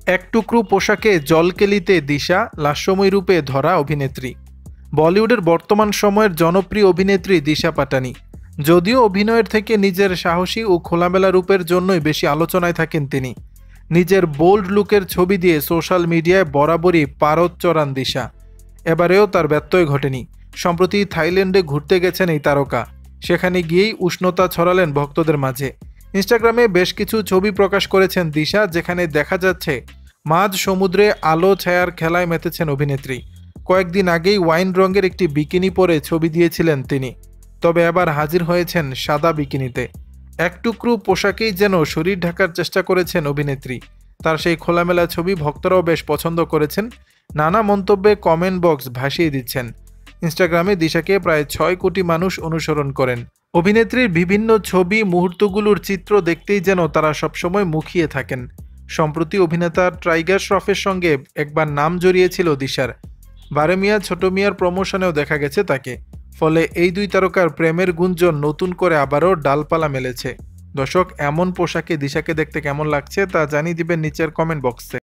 এক টুকরো পোশাকে জলকেলিতে দিশা লাস্যময়ী রূপে ধরা অভিনেত্রী। বলিউডের বর্তমান সময়ের জনপ্রিয় অভিনেত্রী দিশা পাটানি। যদিও অভিনয়ের থেকে নিজের সাহসী ও খোলামেলা রূপের জন্যই বেশি আলোচনায় থাকেন তিনি। নিজের বোল্ড লুকের ছবি দিয়ে সোশ্যাল মিডিয়ায় বরাবরই পারদ চড়ান দিশা। এবারেও তার ব্যত্যয় ঘটেনি। সম্প্রতি থাইল্যান্ডে ঘুরতে গেছেন এই তারকা। সেখানে গিয়েই উষ্ণতা ছড়ালেন ভক্তদের মাঝে। ইনস্টাগ্রামে বেশ কিছু ছবি প্রকাশ করেছেন দিশা, যেখানে দেখা যাচ্ছে মাঝ সমুদ্রে আলো ছায়ার খেলায় মেতেছেন অভিনেত্রী। কয়েকদিন আগেই ওয়াইন রঙের একটি বিকিনি পরে ছবি দিয়েছিলেন তিনি, তবে এবার হাজির হয়েছেন সাদা বিকিনিতে। এক টুকরো পোশাকেই যেন শরীর ঢাকার চেষ্টা করেছেন অভিনেত্রী। তার সেই খোলামেলা ছবি ভক্তরাও বেশ পছন্দ করেছেন। নানা মন্তব্যে কমেন্ট বক্স ভাসিয়ে দিচ্ছেন। ইনস্টাগ্রামে দিশাকে প্রায় ৬ কোটি মানুষ অনুসরণ করেন। অভিনেত্রীর বিভিন্ন ছবি মুহূর্তগুলোর চিত্র দেখতেই যেন তারা সবসময় মুখিয়ে থাকেন। সম্প্রতি অভিনেতা টাইগার শ্রফের সঙ্গে একবার নাম জড়িয়েছিল দিশার। বারে মিয়া ছোট মিয়ার প্রমোশনেও দেখা গেছে তাকে। ফলে এই দুই তারকার প্রেমের গুঞ্জন নতুন করে আবারও ডালপালা মেলেছে। দর্শক, এমন পোশাকে দিশাকে দেখতে কেমন লাগছে তা জানিয়ে দিবেন নিচের কমেন্ট বক্সে।